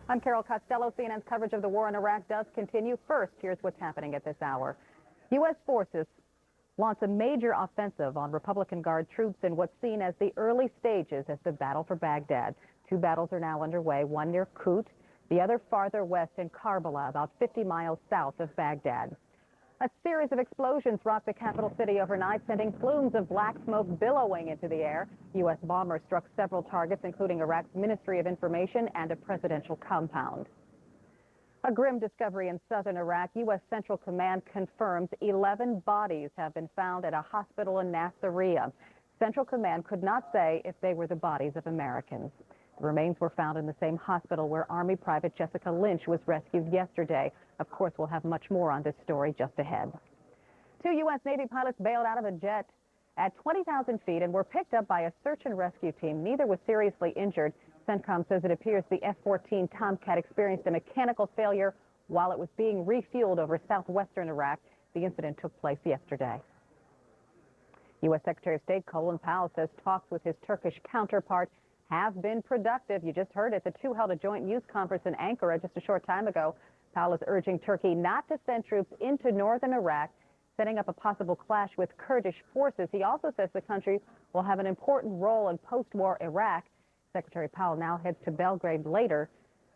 I'm Carol Costello. CNN's coverage of the war in Iraq does continue. First, here's what's happening at this hour. U.S. forces launch a major offensive on Republican Guard troops in what's seen as the early stages of the battle for Baghdad. Two battles are now underway, one near Kut, the other farther west in Karbala, about 50 miles south of Baghdad. A series of explosions rocked the capital city overnight, sending plumes of black smoke billowing into the air. U.S. bombers struck several targets, including Iraq's Ministry of Information and a presidential compound. A grim discovery in southern Iraq. U.S. Central Command confirms 11 bodies have been found at a hospital in Nasiriyah. Central Command could not say if they were the bodies of Americans. The remains were found in the same hospital where Army Private Jessica Lynch was rescued yesterday. Of course, we'll have much more on this story just ahead. Two U.S. Navy pilots bailed out of a jet at 20,000 feet and were picked up by a search and rescue team. Neither was seriously injured. CENTCOM says it appears the F-14 Tomcat experienced a mechanical failure while it was being refueled over southwestern Iraq. The incident took place yesterday. U.S. Secretary of State Colin Powell says talks with his Turkish counterpart have been productive. You just heard it. The two held a joint news conference in Ankara just a short time ago. Powell is urging Turkey not to send troops into northern Iraq, setting up a possible clash with Kurdish forces. He also says the country will have an important role in post-war Iraq. Secretary Powell now heads to Belgrade later.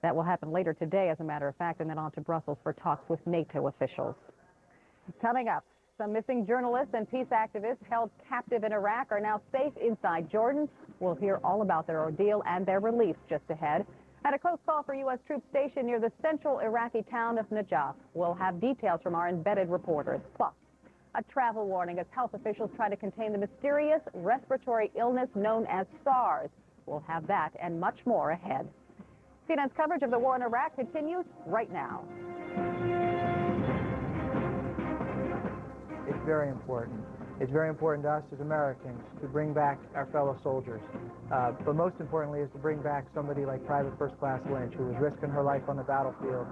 That will happen later today, as a matter of fact, and then on to Brussels for talks with NATO officials. Coming up, some missing journalists and peace activists held captive in Iraq are now safe inside Jordan. We'll hear all about their ordeal and their release just ahead. At a close call for U.S. troops stationed near the central Iraqi town of Najaf. We'll have details from our embedded reporters. Plus, a travel warning as health officials try to contain the mysterious respiratory illness known as SARS. We'll have that and much more ahead. CNN's coverage of the war in Iraq continues right now. It's very important. It's very important to us as Americans to bring back our fellow soldiers. But most importantly is to bring back somebody like Private First Class Lynch, who was risking her life on the battlefield.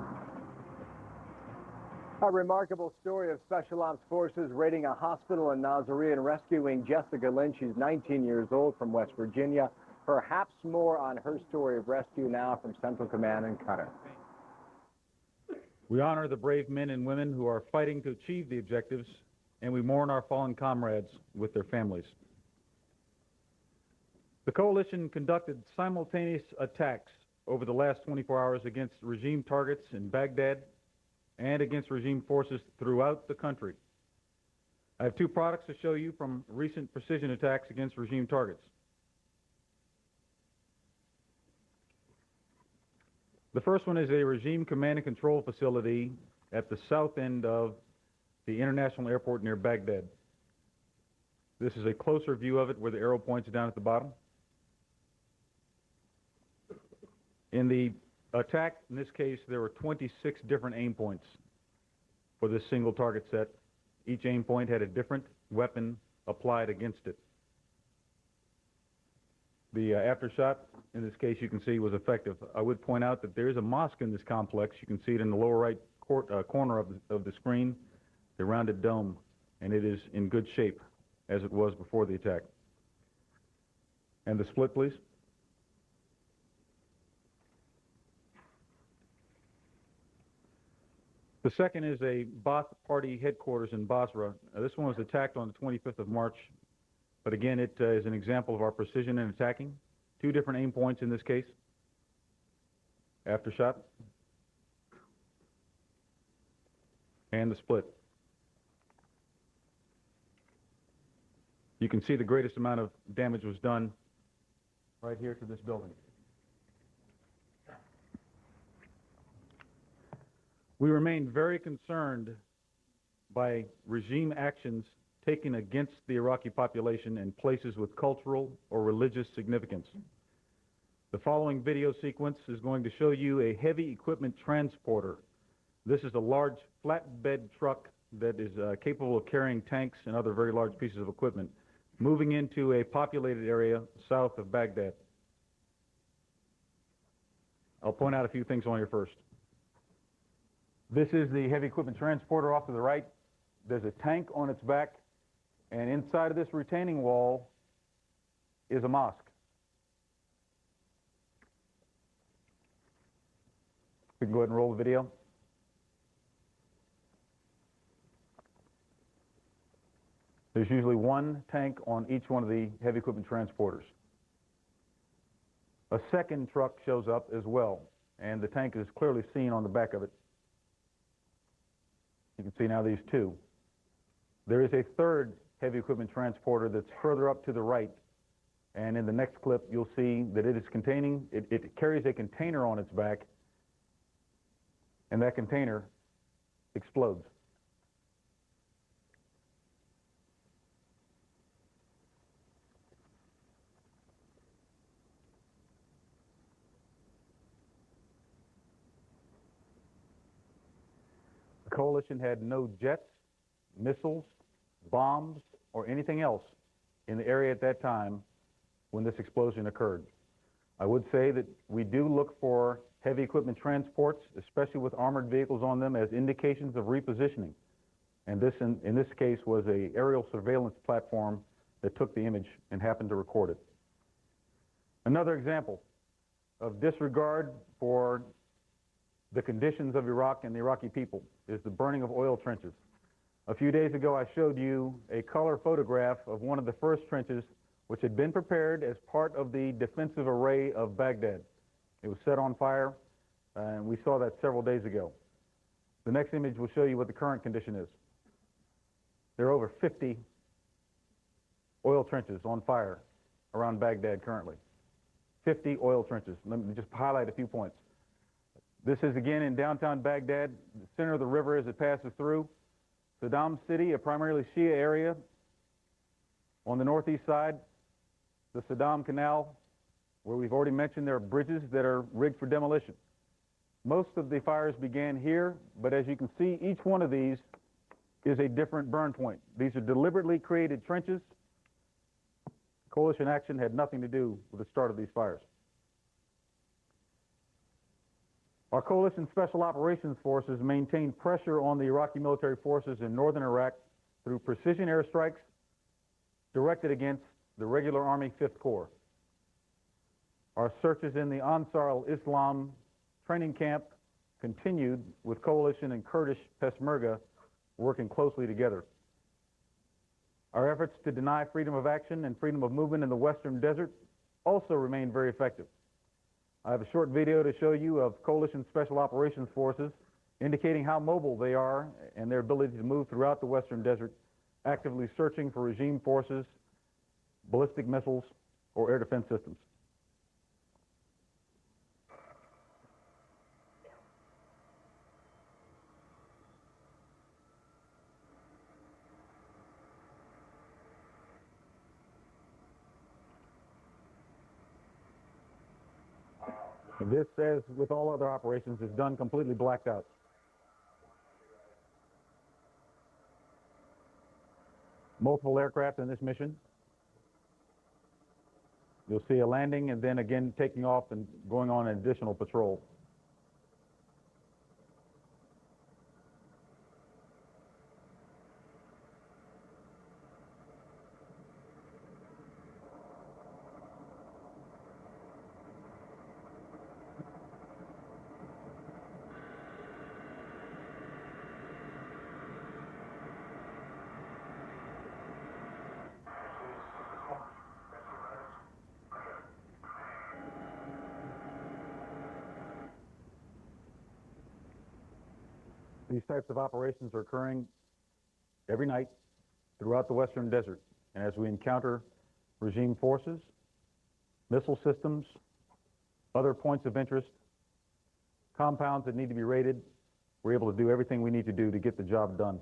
A remarkable story of Special Ops Forces raiding a hospital in Nasiriyah and rescuing Jessica Lynch. She's 19 years old from West Virginia. Perhaps more on her story of rescue now from Central Command in Qatar. We honor the brave men and women who are fighting to achieve the objectives, and we mourn our fallen comrades with their families. The coalition conducted simultaneous attacks over the last 24 hours against regime targets in Baghdad and against regime forces throughout the country. I have two products to show you from recent precision attacks against regime targets. The first one is a regime command and control facility at the south end of the international airport near Baghdad. This is a closer view of it where the arrow points down at the bottom. In the attack, in this case, there were 26 different aim points for this single target set. Each aim point had a different weapon applied against it. The aftershot, in this case, you can see was effective. I would point out that there is a mosque in this complex. You can see it in the lower right corner of the screen, the rounded dome, and it is in good shape as it was before the attack. And the split, please. The second is a Ba'ath Party headquarters in Basra. This one was attacked on the 25th of March, but again, it is an example of our precision in attacking. Two different aim points in this case. Aftershot. And the split. You can see the greatest amount of damage was done right here to this building. We remain very concerned by regime actions taken against the Iraqi population in places with cultural or religious significance. The following video sequence is going to show you a heavy equipment transporter. This is a large flatbed truck that is capable of carrying tanks and other very large pieces of equipment, moving into a populated area south of Baghdad. I'll point out a few things on here first. This is the heavy equipment transporter off to the right. There's a tank on its back, and inside of this retaining wall is a mosque. We can go ahead and roll the video. There's usually one tank on each one of the heavy equipment transporters. A second truck shows up as well, and the tank is clearly seen on the back of it. You can see now these two. There is a third heavy equipment transporter that's further up to the right, and in the next clip you'll see that it carries a container on its back, and that container explodes. The coalition had no jets, missiles, bombs, or anything else in the area at that time when this explosion occurred. I would say that we do look for heavy equipment transports, especially with armored vehicles on them, as indications of repositioning. And this, in this case, was an aerial surveillance platform that took the image and happened to record it. Another example of disregard for the conditions of Iraq and the Iraqi people is the burning of oil trenches. A few days ago, I showed you a color photograph of one of the first trenches which had been prepared as part of the defensive array of Baghdad. It was set on fire, and we saw that several days ago. The next image will show you what the current condition is. There are over 50 oil trenches on fire around Baghdad currently. 50 oil trenches. Let me just highlight a few points. This is again in downtown Baghdad, the center of the river as it passes through. Saddam City, a primarily Shia area. On the northeast side, the Saddam Canal, where we've already mentioned there are bridges that are rigged for demolition. Most of the fires began here, but as you can see, each one of these is a different burn point. These are deliberately created trenches. Coalition action had nothing to do with the start of these fires. Our coalition special operations forces maintained pressure on the Iraqi military forces in northern Iraq through precision airstrikes directed against the regular Army 5th Corps. Our searches in the Ansar al-Islam training camp continued with coalition and Kurdish Peshmerga working closely together. Our efforts to deny freedom of action and freedom of movement in the Western Desert also remained very effective. I have a short video to show you of Coalition Special Operations Forces indicating how mobile they are and their ability to move throughout the Western Desert, actively searching for regime forces, ballistic missiles, or air defense systems. This, as with all other operations, is done completely blacked out. Multiple aircraft in this mission. You'll see a landing and then again taking off and going on an additional patrol. These types of operations are occurring every night throughout the Western Desert. And as we encounter regime forces, missile systems, other points of interest, compounds that need to be raided, we're able to do everything we need to do to get the job done.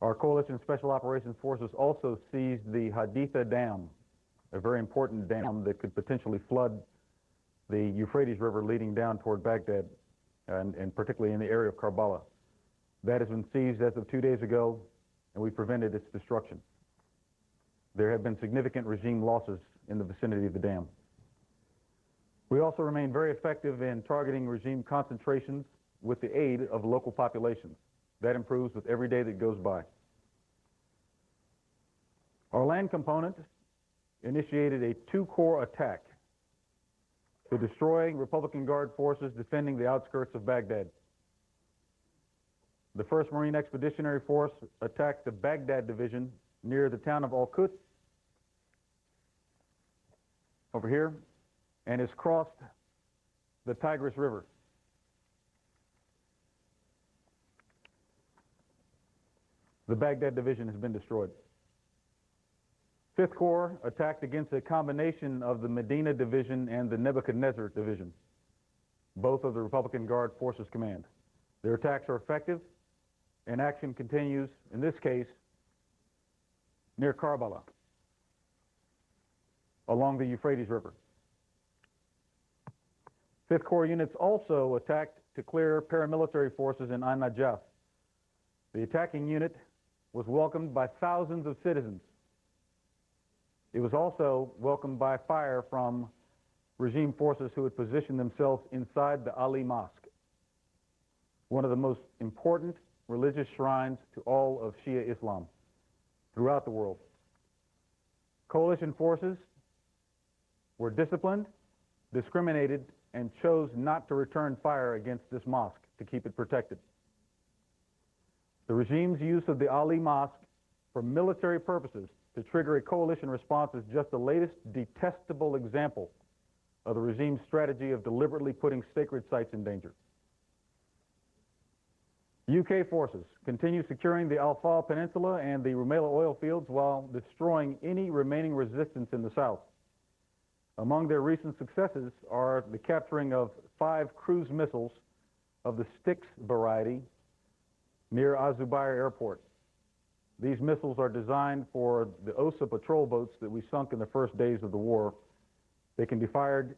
Our Coalition Special Operations Forces also seized the Haditha Dam, a very important dam that could potentially flood the Euphrates River leading down toward Baghdad, and particularly in the area of Karbala. That has been seized as of 2 days ago, and we prevented its destruction. There have been significant regime losses in the vicinity of the dam. We also remain very effective in targeting regime concentrations with the aid of local populations. That improves with every day that goes by. Our land component initiated a 2-corps attack to destroy Republican Guard forces defending the outskirts of Baghdad. The 1st Marine Expeditionary Force attacked the Baghdad division near the town of Al-Quds, over here, and has crossed the Tigris River. The Baghdad division has been destroyed. 5th Corps attacked against a combination of the Medina division and the Nebuchadnezzar division, both of the Republican Guard Forces Command. Their attacks are effective, and action continues, in this case, near Karbala, along the Euphrates River. 5th Corps units also attacked to clear paramilitary forces in Ain Najaf. The attacking unit was welcomed by thousands of citizens. It was also welcomed by fire from regime forces who had positioned themselves inside the Ali Mosque, one of the most important religious shrines to all of Shia Islam throughout the world. Coalition forces were disciplined, discriminated, and chose not to return fire against this mosque to keep it protected. The regime's use of the Ali Mosque for military purposes to trigger a coalition response is just the latest detestable example of the regime's strategy of deliberately putting sacred sites in danger. UK forces continue securing the Al-Fal Peninsula and the Rumaila oil fields while destroying any remaining resistance in the south. Among their recent successes are the capturing of 5 cruise missiles of the Styx variety near Az-Zubair Airport. These missiles are designed for the OSA patrol boats that we sunk in the first days of the war. They can be fired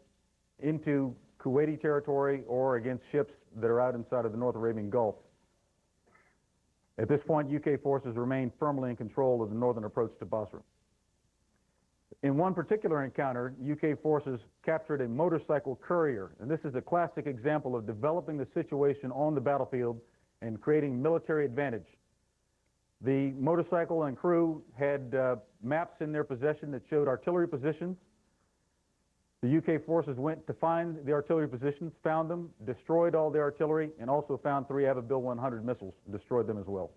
into Kuwaiti territory or against ships that are out inside of the North Arabian Gulf. At this point, UK forces remain firmly in control of the northern approach to Basra. In one particular encounter, UK forces captured a motorcycle courier, and this is a classic example of developing the situation on the battlefield and creating military advantage. The motorcycle and crew had maps in their possession that showed artillery positions. The UK forces went to find the artillery positions, found them, destroyed all the artillery, and also found 3 Ababil 100 missiles, destroyed them as well.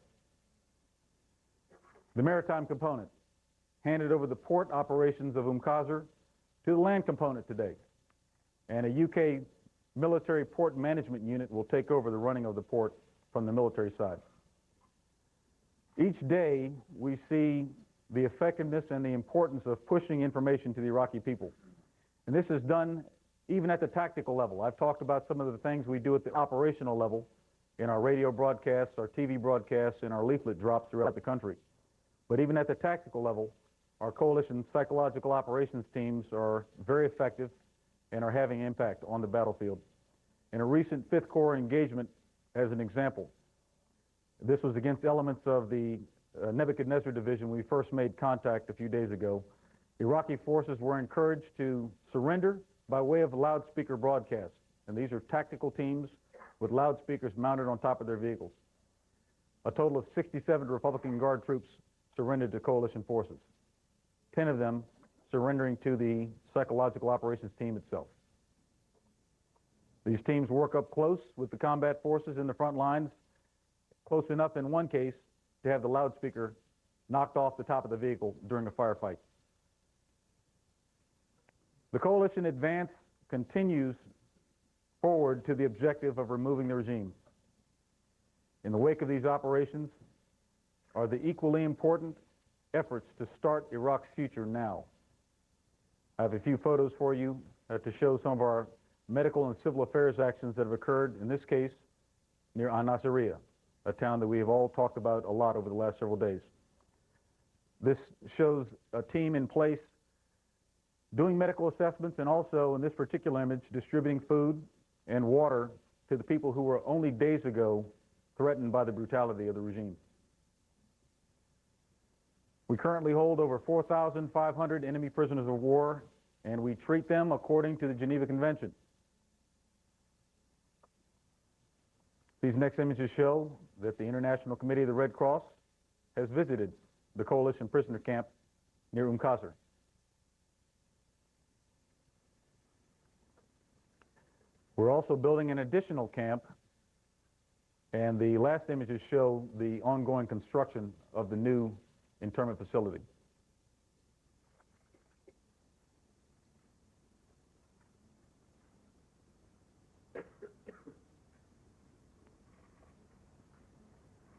The maritime component handed over the port operations of Qasr to the land component today, and a UK military port management unit will take over the running of the port from the military side. Each day, we see the effectiveness and the importance of pushing information to the Iraqi people. And this is done even at the tactical level. I've talked about some of the things we do at the operational level in our radio broadcasts, our TV broadcasts, and our leaflet drops throughout the country. But even at the tactical level, our coalition psychological operations teams are very effective and are having impact on the battlefield. In a recent 5th Corps engagement, as an example, this was against elements of the Nebuchadnezzar division. We first made contact a few days ago. Iraqi forces were encouraged to surrender by way of loudspeaker broadcasts. And these are tactical teams with loudspeakers mounted on top of their vehicles. A total of 67 Republican Guard troops surrendered to coalition forces, 10 of them surrendering to the psychological operations team itself. These teams work up close with the combat forces in the front lines, close enough in one case to have the loudspeaker knocked off the top of the vehicle during a firefight. The coalition advance continues forward to the objective of removing the regime. In the wake of these operations are the equally important efforts to start Iraq's future now. I have a few photos for you to show some of our medical and civil affairs actions that have occurred, in this case, near Al-Nasiriyah, a town that we have all talked about a lot over the last several days. This shows a team in place doing medical assessments and also, in this particular image, distributing food and water to the people who were only days ago threatened by the brutality of the regime. We currently hold over 4,500 enemy prisoners of war, and we treat them according to the Geneva Convention. These next images show that the International Committee of the Red Cross has visited the coalition prisoner camp near Qasr. We're also building an additional camp, and the last images show the ongoing construction of the new internment facility.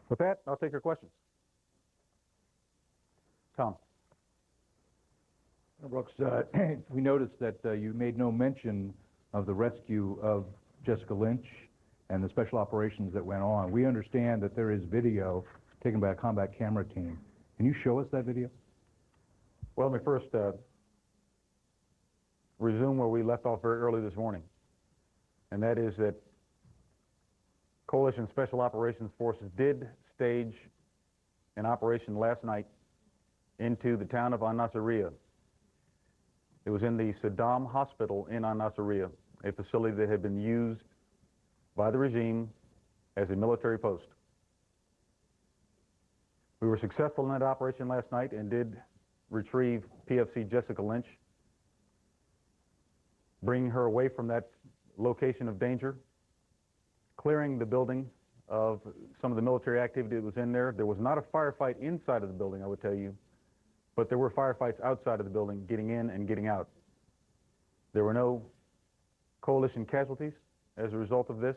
With that, I'll take your questions. Tom. Brooks, we noticed that you made no mention of the rescue of Jessica Lynch and the special operations that went on. We understand that there is video taken by a combat camera team. Can you show us that video? Well, let me first resume where we left off very early this morning, and that is that Coalition Special Operations Forces did stage an operation last night into the town of Al-Nasiriyah. It was in the Saddam Hospital in Al-Nasiriyah, a facility that had been used by the regime as a military post. We were successful in that operation last night and did retrieve PFC Jessica Lynch, bringing her away from that location of danger, clearing the building of some of the military activity that was in there. There was not a firefight inside of the building, I would tell you, but there were firefights outside of the building, getting in and getting out. There were no coalition casualties as a result of this.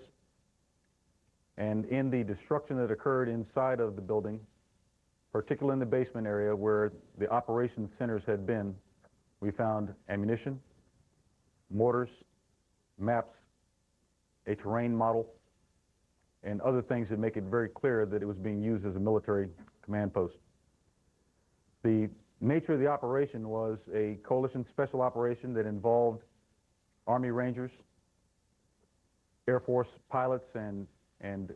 And in the destruction that occurred inside of the building, particularly in the basement area where the operations centers had been, we found ammunition, mortars, maps, a terrain model, and other things that make it very clear that it was being used as a military command post. The nature of the operation was a coalition special operation that involved Army Rangers, Air Force pilots and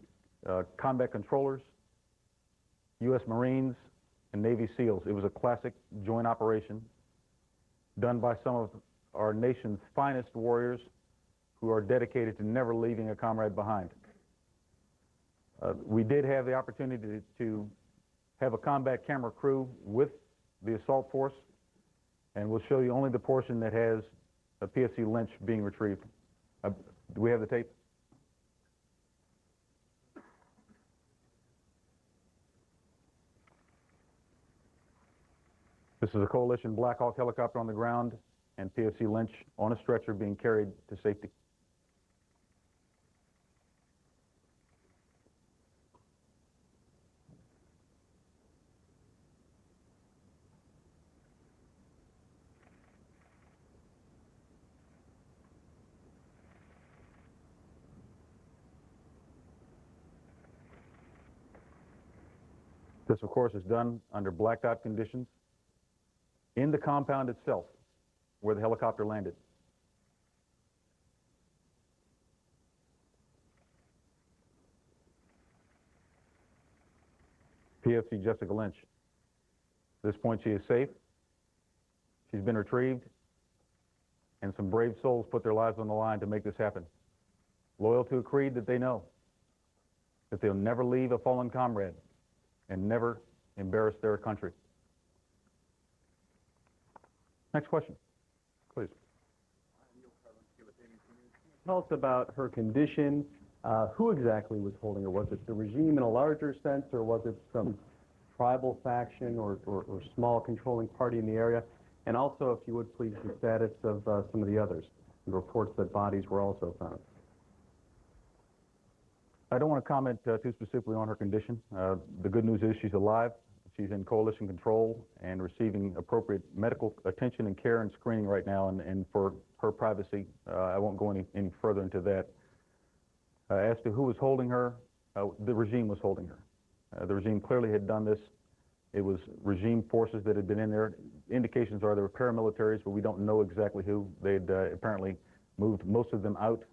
combat controllers, U.S. Marines, and Navy SEALs. It was a classic joint operation done by some of our nation's finest warriors who are dedicated to never leaving a comrade behind. We did have the opportunity to have a combat camera crew with the assault force, and we'll show you only the portion that has a PFC Lynch being retrieved. Do we have the tape? This is a Coalition Black Hawk helicopter on the ground and PFC Lynch on a stretcher being carried to safety. This, of course, is done under blacked out conditions in the compound itself where the helicopter landed. PFC Jessica Lynch. At this point, she is safe. She's been retrieved, and some brave souls put their lives on the line to make this happen. Loyal to a creed that they know, that they'll never leave a fallen comrade and never embarrass their country. Next question, please. Tell us about her condition. Who exactly was holding her? Was it the regime in a larger sense, or was it some tribal faction or small controlling party in the area? And also, if you would please, the status of some of the others. The reports that bodies were also found. I don't want to comment too specifically on her condition. The good news is she's alive. She's in coalition control and receiving appropriate medical attention and care and screening right now. And for her privacy, I won't go any further into that. As to who was holding her, the regime was holding her. The regime clearly had done this. It was regime forces that had been in there. Indications are there were paramilitaries, but we don't know exactly who. They'd apparently moved most of them out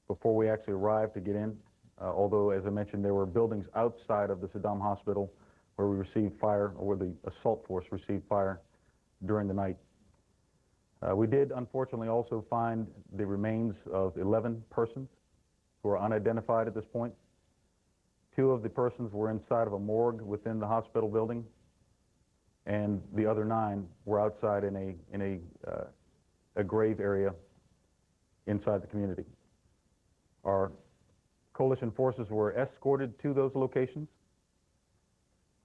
before we actually arrived to get in. Although, as I mentioned, there were buildings outside of the Saddam Hospital where we received fire, or where the assault force received fire during the night. We did, unfortunately, also find the remains of 11 persons who are unidentified at this point. 2 of the persons were inside of a morgue within the hospital building, and the other 9 were outside in a grave area inside the community. Our coalition forces were escorted to those locations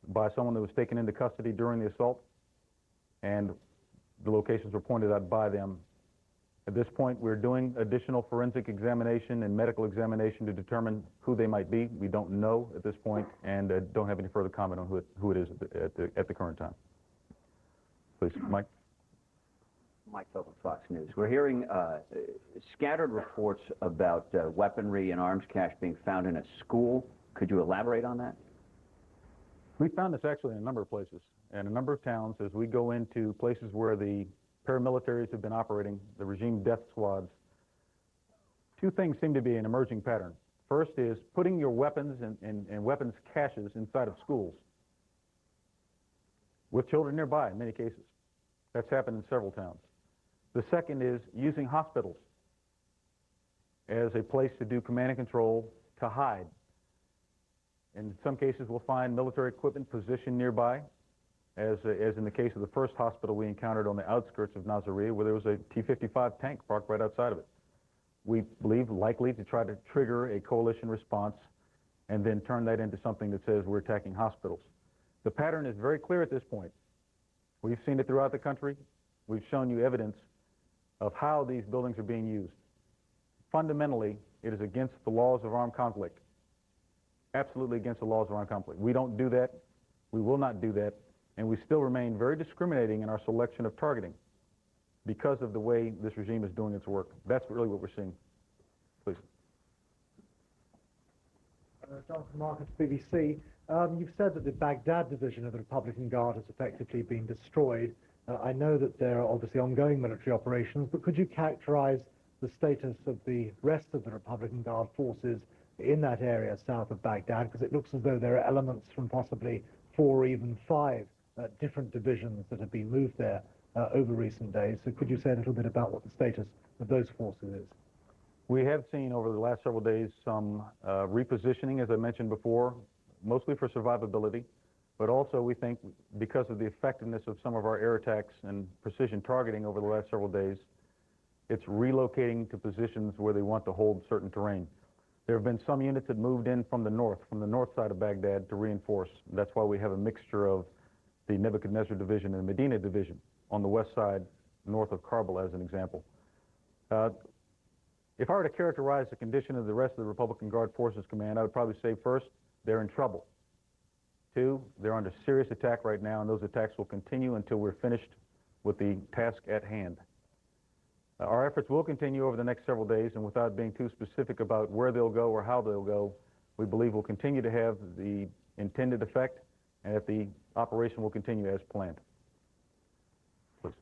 by someone that was taken into custody during the assault, and the locations were pointed out by them. At this point, we're doing additional forensic examination and medical examination to determine who they might be. We don't know at this point, and don't have any further comment on who it is at the current time. Please, Mike. Mike Phillips, Fox News. We're hearing scattered reports about weaponry and arms cache being found in a school. Could you elaborate on that? We found this actually in a number of places and a number of towns as we go into places where the paramilitaries have been operating, the regime death squads. Two things seem to be an emerging pattern. First is putting your weapons and weapons caches inside of schools with children nearby in many cases. That's happened in several towns. The second is using hospitals as a place to do command and control, to hide. In some cases, we'll find military equipment positioned nearby, as in the case of the first hospital we encountered on the outskirts of Nasiriyah, where there was a T-55 tank parked right outside of it. We believe likely to try to trigger a coalition response and then turn that into something that says we're attacking hospitals. The pattern is very clear at this point. We've seen it throughout the country. We've shown you evidence of how these buildings are being used. Fundamentally, it is against the laws of armed conflict. Absolutely against the laws of armed conflict. We don't do that. We will not do that. And we still remain very discriminating in our selection of targeting because of the way this regime is doing its work. That's really what we're seeing. Please. Jonathan Marcus, BBC. You've said that the Baghdad division of the Republican Guard has effectively been destroyed. I know that there are obviously ongoing military operations, but could you characterize the status of the rest of the Republican Guard forces in that area south of Baghdad? Because it looks as though there are elements from possibly 4 or even 5 different divisions that have been moved there over recent days. So could you say a little bit about what the status of those forces is? We have seen over the last several days some repositioning, as I mentioned before, mostly for survivability, but also we think because of the effectiveness of some of our air attacks and precision targeting over the last several days, it's relocating to positions where they want to hold certain terrain. There have been some units that moved in from the north side of Baghdad to reinforce. That's why we have a mixture of the Nebuchadnezzar Division and the Medina Division on the west side, north of Kabul, as an example. If I were to characterize the condition of the rest of the Republican Guard Forces Command, I would probably say first, they're in trouble. 2, they're under serious attack right now, and those attacks will continue until we're finished with the task at hand. Our efforts will continue over the next several days, and without being too specific about where they'll go or how they'll go, we believe we'll continue to have the intended effect, and that the operation will continue as planned. Please.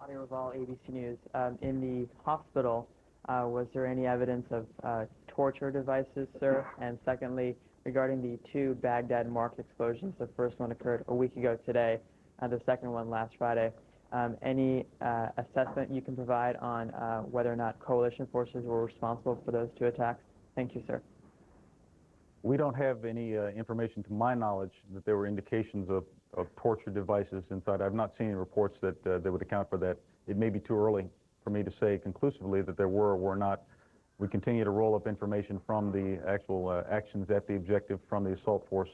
Adi Raval, ABC News. In the hospital, was there any evidence of torture devices, sir? And secondly, regarding the 2 Baghdad mosque explosions, the first one occurred a week ago today, the second one last Friday. Any assessment you can provide on whether or not coalition forces were responsible for those 2 attacks? Thank you, sir. We don't have any information, to my knowledge, that there were indications of torture devices inside. I've not seen any reports that would account for that. It may be too early for me to say conclusively that there were or were not. We continue to roll up information from the actual actions at the objective from the assault force.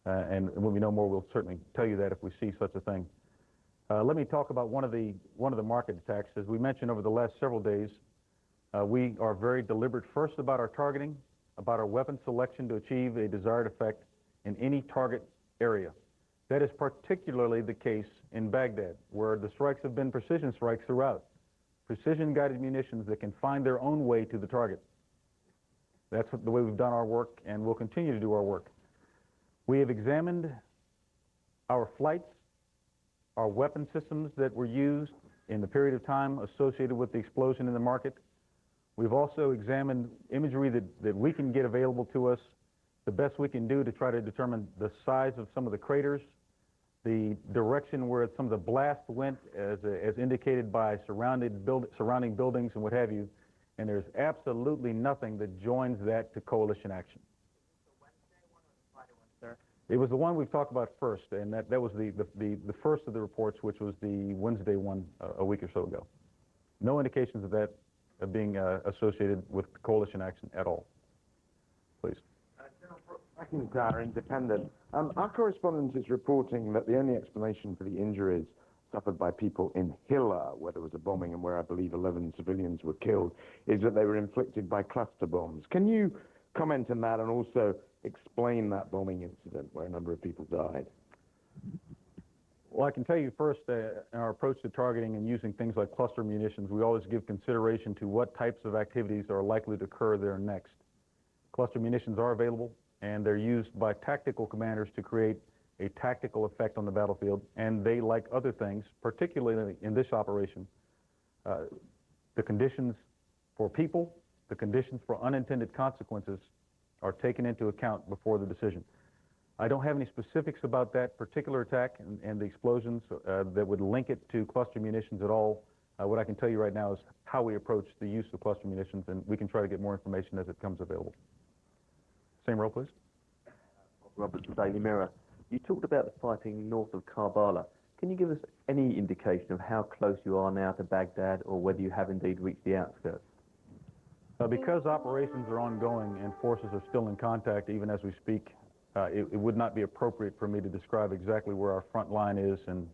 And when we know more, we'll certainly tell you that if we see such a thing. Let me talk about one of the market attacks. As we mentioned over the last several days, we are very deliberate first about our targeting, about our weapon selection to achieve a desired effect in any target area. That is particularly the case in Baghdad, where the strikes have been precision strikes throughout. Precision-guided munitions that can find their own way to the target. That's the way we've done our work, and we'll continue to do our work. We have examined our flights, our weapon systems that were used in the period of time associated with the explosion in the market. We've also examined imagery that we can get available to us, the best we can do to try to determine the size of some of the craters, the direction where some of the blast went as indicated by surrounding buildings and what have you, and there's absolutely nothing that joins that to coalition action. It was the one we've talked about first, and that was the first of the reports, which was the Wednesday one a week or so ago. No indications of that being associated with coalition action at all. Please. McIntyre, Independent. Our correspondent is reporting that the only explanation for the injuries suffered by people in Hilla, where there was a bombing and where I believe 11 civilians were killed, is that they were inflicted by cluster bombs. Can you comment on that and also explain that bombing incident where a number of people died? Well, I can tell you first, in our approach to targeting and using things like cluster munitions, we always give consideration to what types of activities are likely to occur there next. Cluster munitions are available, and they're used by tactical commanders to create a tactical effect on the battlefield, and they, like other things, particularly in this operation, the conditions for people, the conditions for unintended consequences are taken into account before the decision. I don't have any specifics about that particular attack and the explosions that would link it to cluster munitions at all. What I can tell you right now is how we approach the use of cluster munitions, and we can try to get more information as it comes available. Same row, please. Roberts, the Daily Mirror. You talked about the fighting north of Karbala. Can you give us any indication of how close you are now to Baghdad, or whether you have indeed reached the outskirts? Because operations are ongoing and forces are still in contact even as we speak, it would not be appropriate for me to describe exactly where our front line is and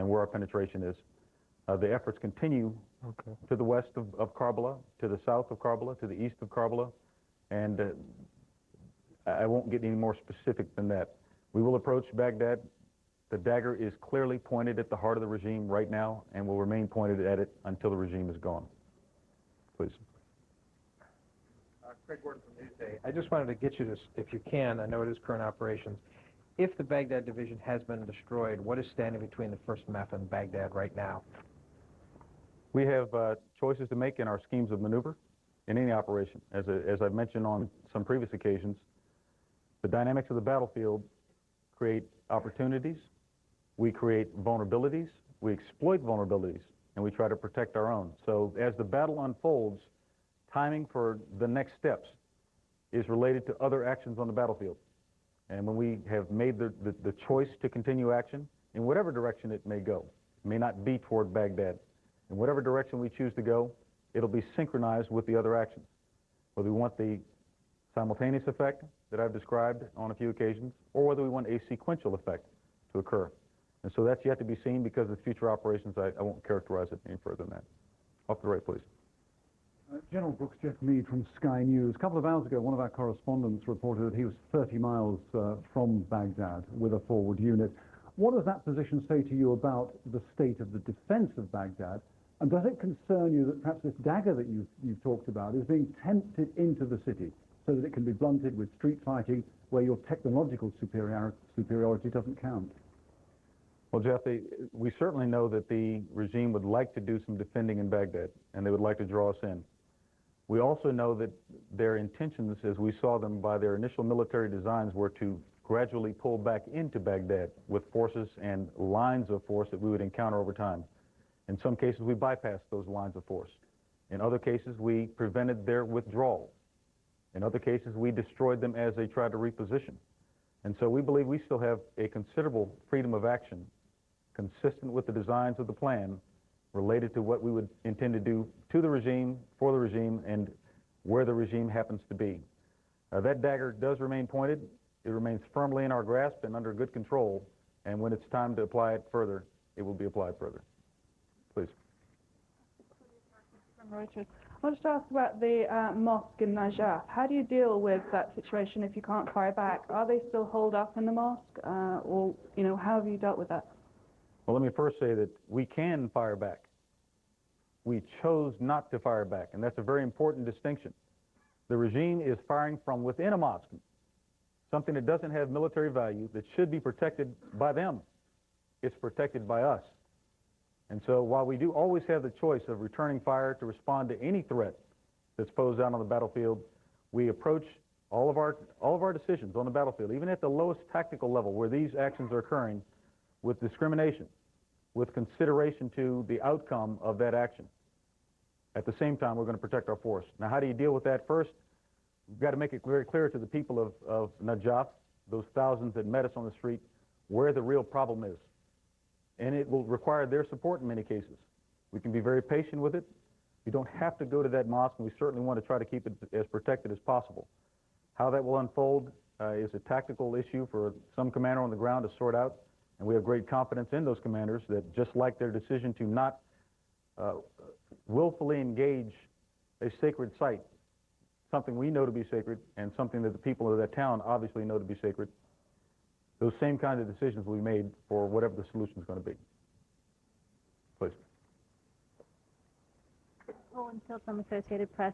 where our penetration is. The efforts continue to the west of Karbala, to the south of Karbala, to the east of Karbala, and I won't get any more specific than that. We will approach Baghdad. The dagger is clearly pointed at the heart of the regime right now and will remain pointed at it until the regime is gone. Please. Craig Gordon from Newsday. I just wanted to get you to, if you can, I know it is current operations, if the Baghdad division has been destroyed, what is standing between the 1st MEF and Baghdad right now? We have choices to make in our schemes of maneuver in any operation. As I've mentioned on some previous occasions, the dynamics of the battlefield create opportunities, we create vulnerabilities, we exploit vulnerabilities, and we try to protect our own. So as the battle unfolds, timing for the next steps is related to other actions on the battlefield. And when we have made the choice to continue action, in whatever direction it may go, it may not be toward Baghdad. In whatever direction we choose to go, it'll be synchronized with the other actions. Whether we want the simultaneous effect that I've described on a few occasions, or whether we want a sequential effect to occur. And so that's yet to be seen because of future operations. I won't characterize it any further than that. Off to the right, please. General Brooks, Jeff Mead from Sky News. A couple of hours ago, one of our correspondents reported that he was 30 miles from Baghdad with a forward unit. What does that position say to you about the state of the defense of Baghdad? And does it concern you that perhaps this dagger that you've talked about is being tempted into the city so that it can be blunted with street fighting where your technological superiority doesn't count? Well, Jeff, we certainly know that the regime would like to do some defending in Baghdad, and they would like to draw us in. We also know that their intentions, as we saw them by their initial military designs, were to gradually pull back into Baghdad with forces and lines of force that we would encounter over time. In some cases, we bypassed those lines of force. In other cases, we prevented their withdrawal. In other cases, we destroyed them as they tried to reposition. And so we believe we still have a considerable freedom of action consistent with the designs of the plan related to what we would intend to do to the regime, for the regime, and where the regime happens to be. That dagger does remain pointed. It remains firmly in our grasp and under good control, and when it's time to apply it further, it will be applied further. Please. From Reuters. I wanted to ask about the mosque in Najaf. How do you deal with that situation if you can't fire back? Are they still holed up in the mosque, or how have you dealt with that? Well, let me first say that we can fire back. We chose not to fire back, and that's a very important distinction. The regime is firing from within a mosque, something that doesn't have military value, that should be protected by them. It's protected by us. And so while we do always have the choice of returning fire to respond to any threat that's posed out on the battlefield, we approach all of our decisions on the battlefield, even at the lowest tactical level where these actions are occurring, with discrimination, with consideration to the outcome of that action. At the same time, we're going to protect our force. Now, how do you deal with that? First, we've got to make it very clear to the people of Najaf, those thousands that met us on the street, where the real problem is. And it will require their support in many cases. We can be very patient with it. You don't have to go to that mosque, and we certainly want to try to keep it as protected as possible. How that will unfold is a tactical issue for some commander on the ground to sort out, and we have great confidence in those commanders that just like their decision to not willfully engage a sacred site, something we know to be sacred and something that the people of that town obviously know to be sacred, those same kinds of decisions will be made for whatever the solution is going to be. Please. Owen Field from Associated Press.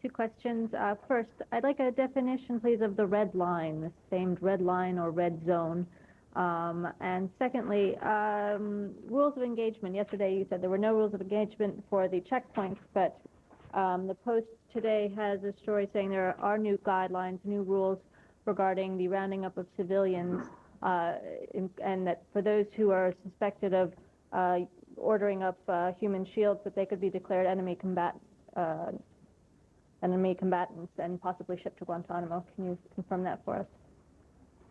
Two questions. First, I'd like a definition, please, of the red line, the famed red line or red zone. And secondly, rules of engagement. Yesterday you said there were no rules of engagement for the checkpoints, but the Post today has a story saying there are new guidelines, new rules regarding the rounding up of civilians, and that for those who are suspected of ordering up human shields, that they could be declared enemy combatants and possibly shipped to Guantanamo. Can you confirm that for us?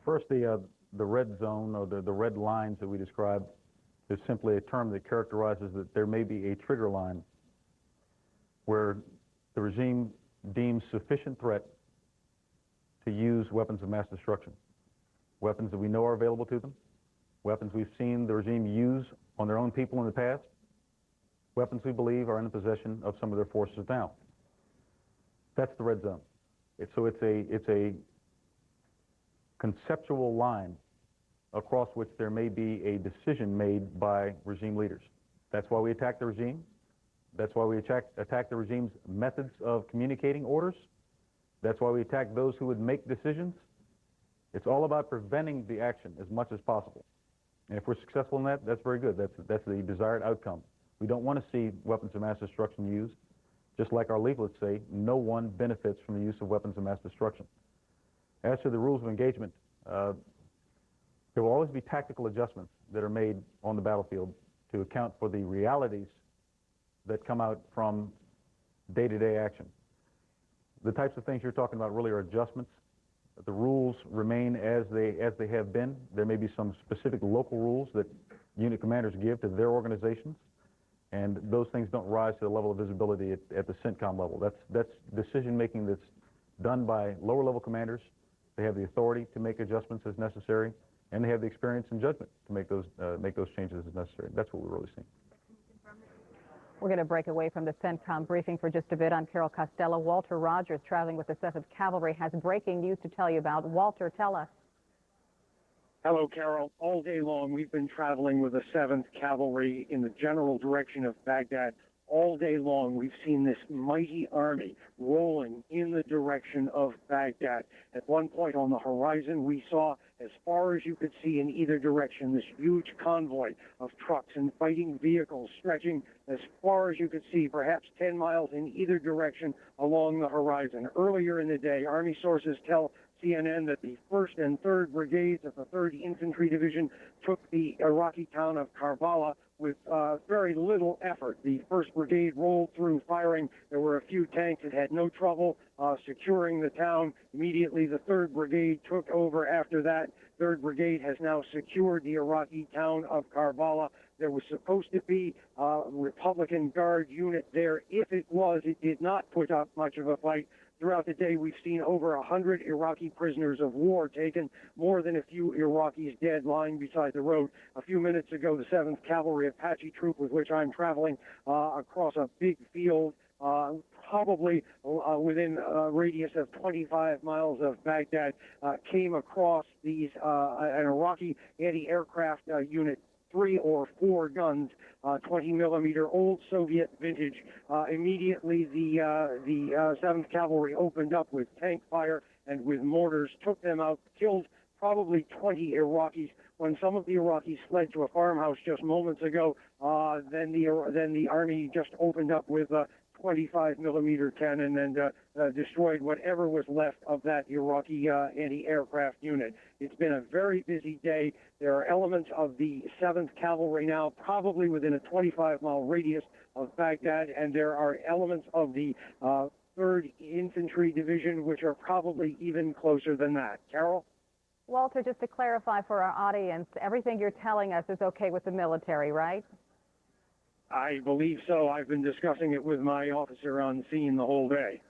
First, the red zone or the red lines that we described is simply a term that characterizes that there may be a trigger line where the regime deems sufficient threat to use weapons of mass destruction, weapons that we know are available to them, weapons we've seen the regime use on their own people in the past, weapons we believe are in the possession of some of their forces now. That's the red zone. It's a conceptual line across which there may be a decision made by regime leaders. That's why we attack the regime. That's why we attack the regime's methods of communicating orders. That's why we attack those who would make decisions. It's all about preventing the action as much as possible. And if we're successful in that, that's very good. That's the desired outcome. We don't want to see weapons of mass destruction used. Just like our leaflets say, no one benefits from the use of weapons of mass destruction. As to the rules of engagement, there will always be tactical adjustments that are made on the battlefield to account for the realities that come out from day-to-day action. The types of things you're talking about really are adjustments. The rules remain as they have been. There may be some specific local rules that unit commanders give to their organizations, and those things don't rise to the level of visibility at the CENTCOM level. That's decision-making that's done by lower-level commanders. They have the authority to make adjustments as necessary, and they have the experience and judgment to make those changes as necessary. That's what we're really seeing. We're going to break away from the CENTCOM briefing for just a bit. I'm Carol Costello. Walter Rogers, traveling with the 7th Cavalry, has breaking news to tell you about. Walter, tell us. Hello, Carol. All day long, we've been traveling with the 7th Cavalry in the general direction of Baghdad. All day long, we've seen this mighty army rolling in the direction of Baghdad. At one point on the horizon, we saw, as far as you could see in either direction, this huge convoy of trucks and fighting vehicles stretching as far as you could see, perhaps 10 miles in either direction along the horizon. Earlier in the day, Army sources tell CNN that the 1st and 3rd Brigades of the 3rd Infantry Division took the Iraqi town of Karbala with very little effort. The 1st Brigade rolled through firing. There were a few tanks that had no trouble securing the town. Immediately, the 3rd Brigade took over after that. 3rd Brigade has now secured the Iraqi town of Karbala. There was supposed to be a Republican Guard unit there. If it was, it did not put up much of a fight. Throughout the day, we've seen over 100 Iraqi prisoners of war taken, more than a few Iraqis dead lying beside the road. A few minutes ago, the 7th Cavalry Apache troop with which I'm traveling across a big field, probably within a radius of 25 miles of Baghdad, came across these an Iraqi anti-aircraft unit, 3 or 4 guns, 20-millimeter old Soviet vintage. Immediately, the 7th Cavalry opened up with tank fire and with mortars, took them out, killed probably 20 Iraqis. When some of the Iraqis fled to a farmhouse just moments ago, then the army just opened up with 25-millimeter cannon and destroyed whatever was left of that Iraqi anti-aircraft unit. It's been a very busy day. There are elements of the 7th Cavalry now probably within a 25-mile radius of Baghdad, and there are elements of the 3rd Infantry Division which are probably even closer than that. Carol? Walter, just to clarify for our audience, everything you're telling us is okay with the military, right? I believe so. I've been discussing it with my officer on scene the whole day.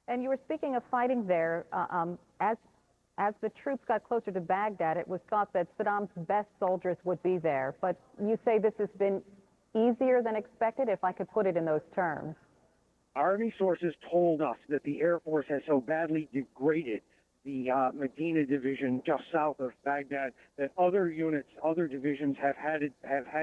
And you were speaking of fighting there. As the troops got closer to Baghdad, it was thought that Saddam's best soldiers would be there. But you say this has been easier than expected, if I could put it in those terms. Army sources told us that the Air Force has so badly degraded the Medina division just south of Baghdad that other units, other divisions have had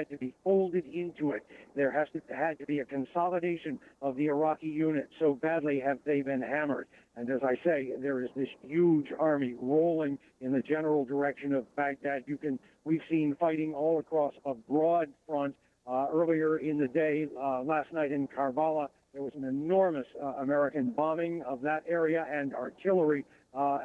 to be folded into it. There had to be a consolidation of the Iraqi units. So badly have they been hammered. And as I say, there is this huge army rolling in the general direction of Baghdad. We've seen fighting all across a broad front. Earlier in the day, last night in Karbala, there was an enormous American bombing of that area and artillery.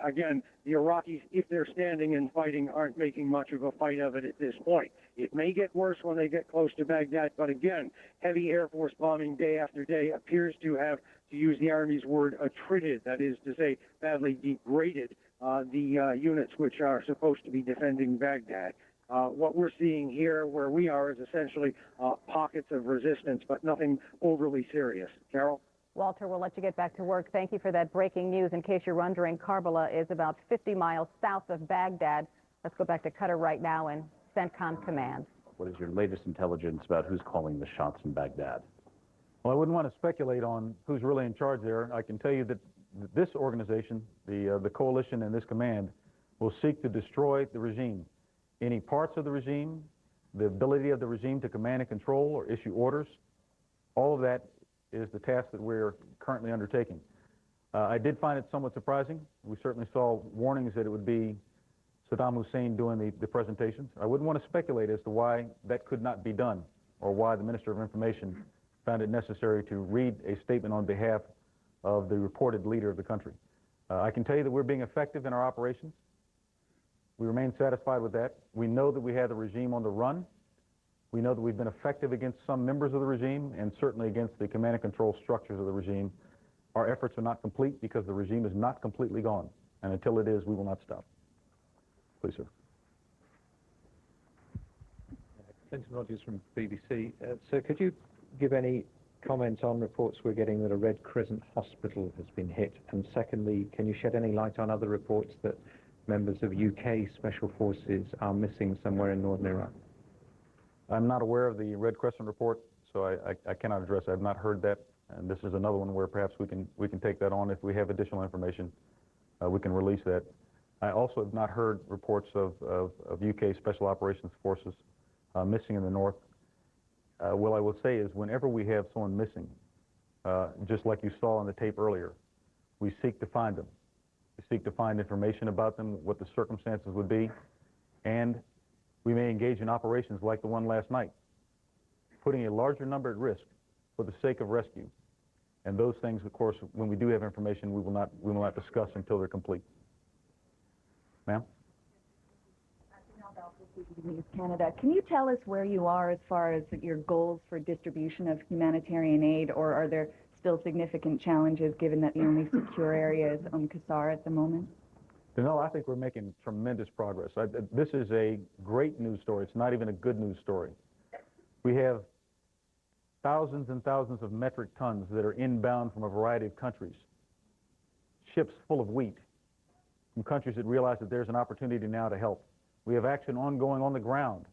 Again, the Iraqis, if they're standing and fighting, aren't making much of a fight of it at this point. It may get worse when they get close to Baghdad, but again, heavy Air Force bombing day after day appears to have, to use the Army's word, attrited, that is to say, badly degraded the units which are supposed to be defending Baghdad. What we're seeing here, where we are, is essentially pockets of resistance, but nothing overly serious. Carol? Walter, we'll let you get back to work. Thank you for that breaking news. In case you're wondering, Karbala is about 50 miles south of Baghdad. Let's go back to Qatar right now and CENTCOM Command. What is your latest intelligence about who's calling the shots in Baghdad? Well, I wouldn't want to speculate on who's really in charge there. I can tell you that this organization, the coalition and this command, will seek to destroy the regime. Any parts of the regime, the ability of the regime to command and control or issue orders, all of that is the task that we're currently undertaking. I did find it somewhat surprising. We certainly saw warnings that it would be Saddam Hussein doing the presentations. I wouldn't want to speculate as to why that could not be done or why the Minister of Information found it necessary to read a statement on behalf of the reported leader of the country. I can tell you that we're being effective in our operations. We remain satisfied with that. We know that we have the regime on the run. We know that we've been effective against some members of the regime and certainly against the command and control structures of the regime. Our efforts are not complete because the regime is not completely gone. And until it is, we will not stop. Please, sir. Vincent Rogers from BBC. Sir, could you give any comments on reports we're getting that a Red Crescent hospital has been hit? And secondly, can you shed any light on other reports that members of UK Special Forces are missing somewhere in northern Iraq? I'm not aware of the Red Crescent report, so I cannot address it. I've not heard that, and this is another one where perhaps we can take that on. If we have additional information, we can release that. I also have not heard reports of UK Special Operations Forces missing in the north. What I will say is whenever we have someone missing, just like you saw on the tape earlier, we seek to find them. We seek to find information about them, what the circumstances would be, and we may engage in operations like the one last night, putting a larger number at risk for the sake of rescue. And those things, of course, when we do have information, we will not discuss until they're complete. Ma'am? Canada. Can you tell us where you are as far as your goals for distribution of humanitarian aid, or are there still significant challenges given that the only secure area is Qasr at the moment? No, I think we're making tremendous progress. This is a great news story. It's not even a good news story. We have thousands and thousands of metric tons that are inbound from a variety of countries, ships full of wheat from countries that realize that there's an opportunity now to help. We have action ongoing on the ground,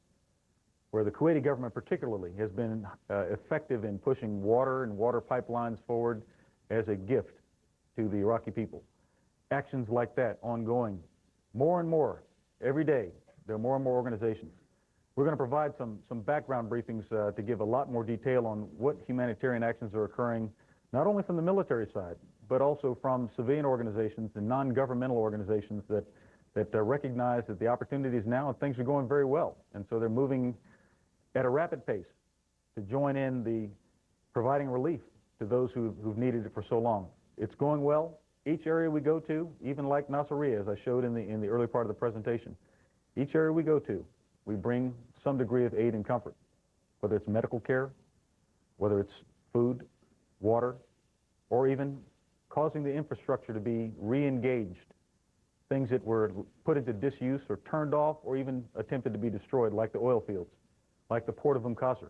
where the Kuwaiti government particularly has been effective in pushing water and water pipelines forward as a gift to the Iraqi people. Actions like that ongoing, more and more, every day. There are more and more organizations. We're going to provide some background briefings to give a lot more detail on what humanitarian actions are occurring, not only from the military side, but also from civilian organizations and non-governmental organizations that recognize that the opportunity is now and things are going very well. And so they're moving at a rapid pace to join in the providing relief to those who've needed it for so long. It's going well. Each area we go to, even like Nasiriyah, as I showed in the early part of the presentation, each area we go to, we bring some degree of aid and comfort, whether it's medical care, whether it's food, water, or even causing the infrastructure to be re-engaged, things that were put into disuse or turned off or even attempted to be destroyed, like the oil fields, like the port of Qasr.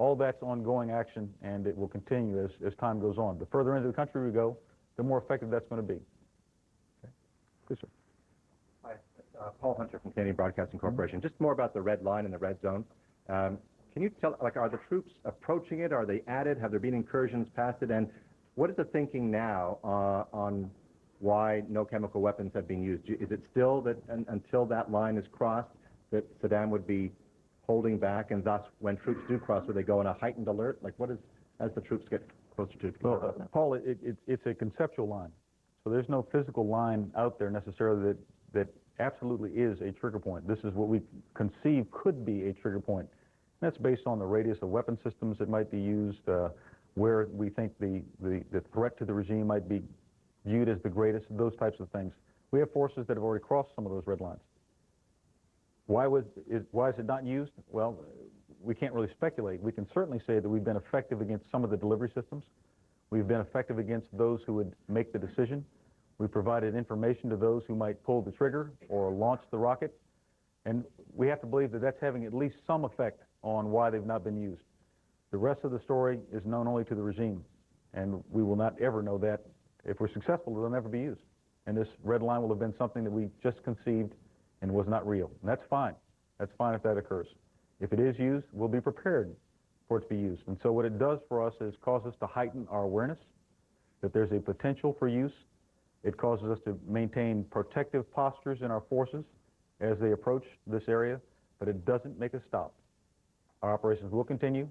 All that's ongoing action, and it will continue as time goes on. The further into the country we go, the more effective that's going to be. Okay. Please, sir. Hi, Paul Hunter from Canadian Broadcasting Corporation. Just more about the red line and the red zone. Can you tell, like, are the troops approaching it? Are they at it? Have there been incursions past it? And what is the thinking now on why no chemical weapons have been used? Is it still that until that line is crossed, that Saddam would be holding back, and thus, when troops do cross, would they go on a heightened alert? Like, what is, as the troops get closer to? Well, Paul, it's a conceptual line. So there's no physical line out there necessarily that absolutely is a trigger point. This is what we conceive could be a trigger point. And that's based on the radius of weapon systems that might be used, where we think the threat to the regime might be viewed as the greatest, those types of things. We have forces that have already crossed some of those red lines. Why is it not used? Well, we can't really speculate. We can certainly say that we've been effective against some of the delivery systems. We've been effective against those who would make the decision. We provided information to those who might pull the trigger or launch the rocket. And we have to believe that that's having at least some effect on why they've not been used. The rest of the story is known only to the regime, and we will not ever know that. If we're successful, they'll never be used. And this red line will have been something that we just conceived and was not real. And that's fine. That's fine if that occurs. If it is used, we'll be prepared for it to be used. And so what it does for us is cause us to heighten our awareness that there's a potential for use. It causes us to maintain protective postures in our forces as they approach this area, but it doesn't make us stop. Our operations will continue,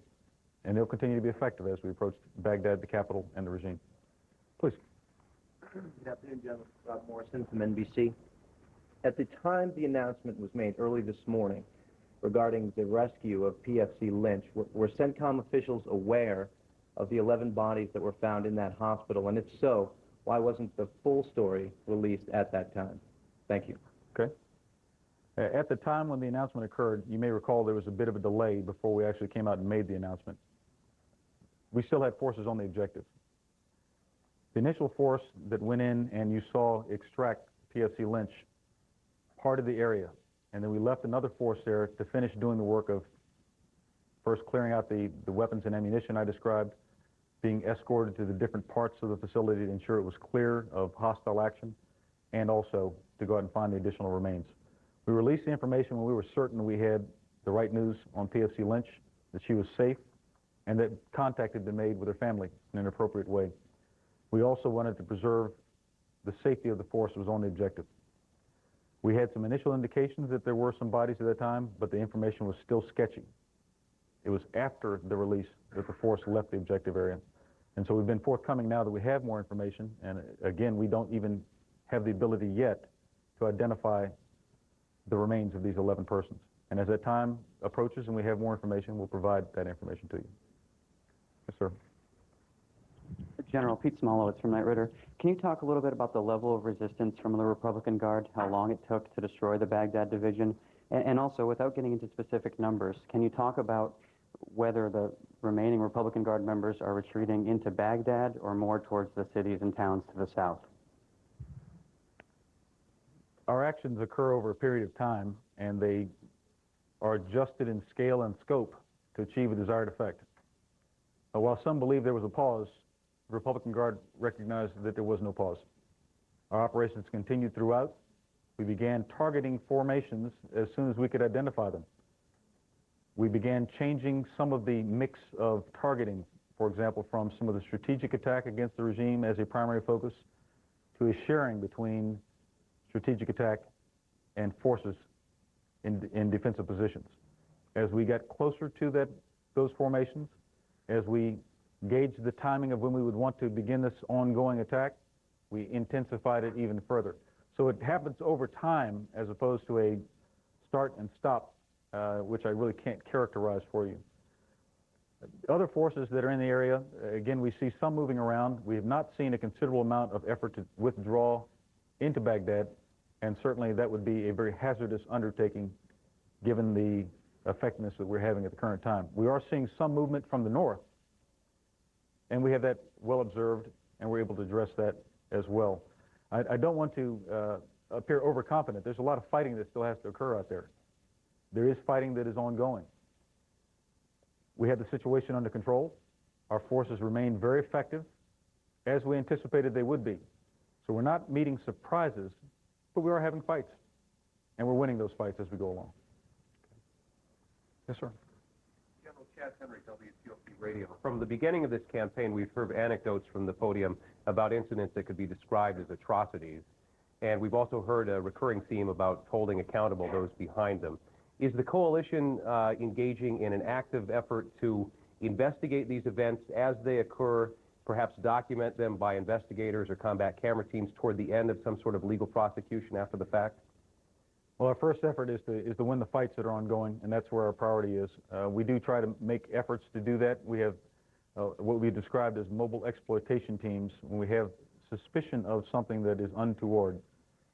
and they'll continue to be effective as we approach Baghdad, the capital, and the regime. Please. Good afternoon, General. Rob Morrison from NBC. At the time the announcement was made early this morning regarding the rescue of PFC Lynch, were CENTCOM officials aware of the 11 bodies that were found in that hospital? And if so, why wasn't the full story released at that time? Thank you. Okay. At the time when the announcement occurred, you may recall there was a bit of a delay before we actually came out and made the announcement. We still had forces on the objective. The initial force that went in and you saw extract PFC Lynch part of the area, and then we left another force there to finish doing the work of first clearing out the weapons and ammunition I described, being escorted to the different parts of the facility to ensure it was clear of hostile action, and also to go out and find the additional remains. We released the information when we were certain we had the right news on PFC Lynch, that she was safe, and that contact had been made with her family in an appropriate way. We also wanted to preserve the safety of the force that was on the objective. We had some initial indications that there were some bodies at that time, but the information was still sketchy. It was after the release that the force left the objective area. And so we've been forthcoming now that we have more information, and again, we don't even have the ability yet to identify the remains of these 11 persons. And as that time approaches and we have more information, we'll provide that information to you. Yes, sir. General Pete Smolowitz from Knight Ridder. Can you talk a little bit about the level of resistance from the Republican Guard, how long it took to destroy the Baghdad division? And also, without getting into specific numbers, can you talk about whether the remaining Republican Guard members are retreating into Baghdad or more towards the cities and towns to the south? Our actions occur over a period of time, and they are adjusted in scale and scope to achieve a desired effect. While some believe there was a pause, the Republican Guard recognized that there was no pause. Our operations continued throughout. We began targeting formations as soon as we could identify them. We began changing some of the mix of targeting, for example, from some of the strategic attack against the regime as a primary focus to a sharing between strategic attack and forces in defensive positions. As we got closer to those formations, as we gauged the timing of when we would want to begin this ongoing attack, we intensified it even further. So it happens over time as opposed to a start and stop, which I really can't characterize for you. Other forces that are in the area, again, we see some moving around. We have not seen a considerable amount of effort to withdraw into Baghdad, and certainly that would be a very hazardous undertaking given the effectiveness that we're having at the current time. We are seeing some movement from the north, and we have that well observed, and we're able to address that as well. I don't want to appear overconfident. There's a lot of fighting that still has to occur out there. There is fighting that is ongoing. We had the situation under control. Our forces remained very effective, as we anticipated they would be. So we're not meeting surprises, but we are having fights, and we're winning those fights as we go along. Yes, sir. General Chad Henry, WTOP Radio. From the beginning of this campaign, we've heard anecdotes from the podium about incidents that could be described as atrocities. And we've also heard a recurring theme about holding accountable those behind them. Is the coalition engaging in an active effort to investigate these events as they occur, perhaps document them by investigators or combat camera teams toward the end of some sort of legal prosecution after the fact? Well, our first effort is to win the fights that are ongoing, and that's where our priority is. We do try to make efforts to do that. We have what we described as mobile exploitation teams when we have suspicion of something that is untoward.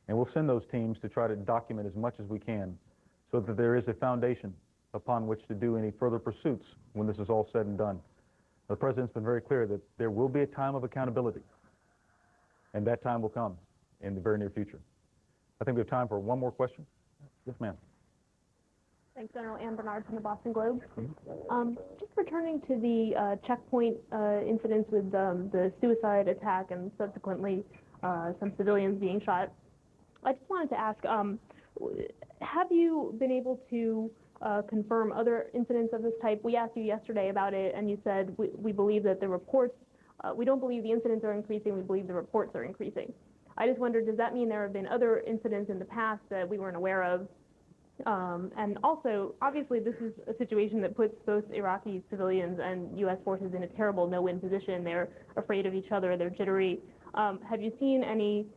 And we'll send those teams to try to document as much as we can so that there is a foundation upon which to do any further pursuits when this is all said and done. The President's been very clear that there will be a time of accountability, and that time will come in the very near future. I think we have time for one more question. Yes, ma'am. Thanks, General. Ann Bernard from the Boston Globe. Just returning to the checkpoint incidents with the suicide attack and subsequently some civilians being shot, I just wanted to ask, have you been able to confirm other incidents of this type? We asked you yesterday about it, and you said we believe that the reports, we don't believe the incidents are increasing, we believe the reports are increasing. I just wondered, does that mean there have been other incidents in the past that we weren't aware of? And also, obviously, this is a situation that puts both Iraqi civilians and U.S. forces in a terrible no-win position. They're afraid of each other, they're jittery. Have you seen any,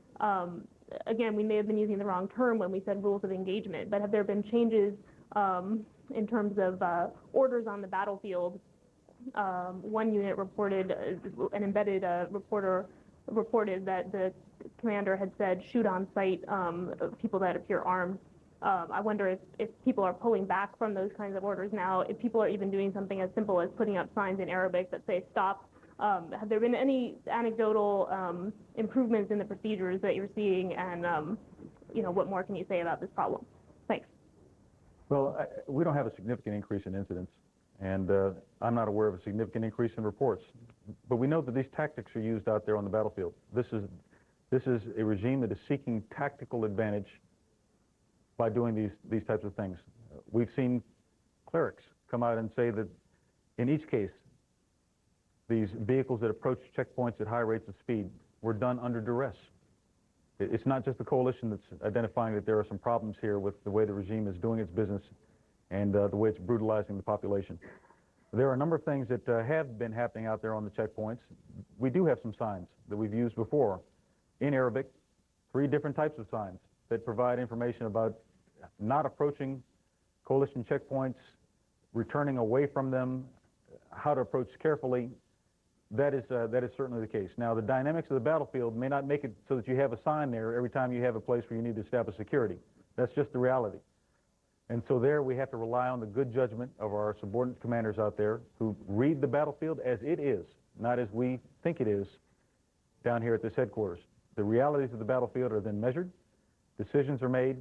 again, we may have been using the wrong term when we said rules of engagement, but have there been changes in terms of orders on the battlefield? One unit reported, an embedded reporter reported that the commander had said, shoot on sight people that appear armed. I wonder if people are pulling back from those kinds of orders now, if people are even doing something as simple as putting up signs in Arabic that say stop. Have there been any anecdotal improvements in the procedures that you're seeing, and you know, what more can you say about this problem? Thanks. Well, we don't have a significant increase in incidents, and I'm not aware of a significant increase in reports. But we know that these tactics are used out there on the battlefield. This is a regime that is seeking tactical advantage by doing these types of things. We've seen clerics come out and say that in each case, these vehicles that approach checkpoints at high rates of speed were done under duress. It's not just the coalition that's identifying that there are some problems here with the way the regime is doing its business and the way it's brutalizing the population. There are a number of things that have been happening out there on the checkpoints. We do have some signs that we've used before in Arabic, 3 different types of signs that provide information about not approaching coalition checkpoints, returning away from them, how to approach carefully. That is certainly the case. Now, the dynamics of the battlefield may not make it so that you have a sign there every time you have a place where you need to establish security. That's just the reality. And so there we have to rely on the good judgment of our subordinate commanders out there who read the battlefield as it is, not as we think it is down here at this headquarters. The realities of the battlefield are then measured, decisions are made,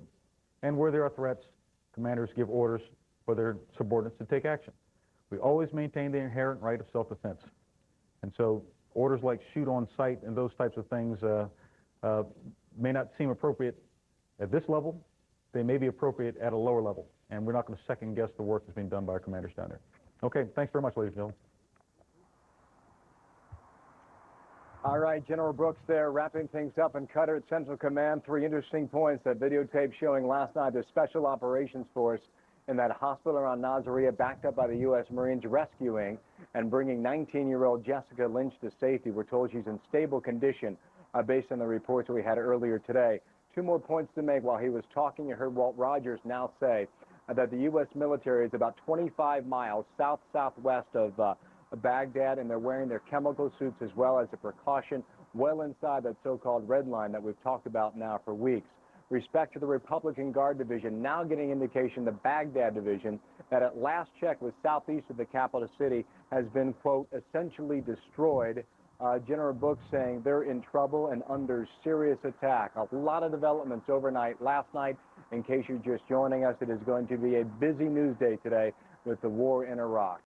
and where there are threats, commanders give orders for their subordinates to take action. We always maintain the inherent right of self-defense. And so orders like shoot on sight and those types of things may not seem appropriate at this level. They may be appropriate at a lower level, and we're not going to second guess the work that's being done by our commanders down there. Okay, thanks very much, ladies and gentlemen. All right, General Brooks there, wrapping things up in Qatar at Central Command. 3 interesting points. That videotape showing last night the Special Operations Force in that hospital around Nasiriyah, backed up by the U.S. Marines, rescuing and bringing 19-year-old Jessica Lynch to safety. We're told she's in stable condition based on the reports we had earlier today. 2 more points to make. While he was talking, you heard Walt Rogers now say that the U.S. military is about 25 miles south-southwest of Baghdad, and they're wearing their chemical suits as well as a precaution well inside that so-called red line that we've talked about now for weeks. Respect to the Republican Guard Division, now getting indication the Baghdad Division that at last check was southeast of the capital city has been, quote, essentially destroyed. General Brooks saying they're in trouble and under serious attack. A lot of developments overnight, last night. In case you're just joining us, it is going to be a busy news day today with the war in Iraq.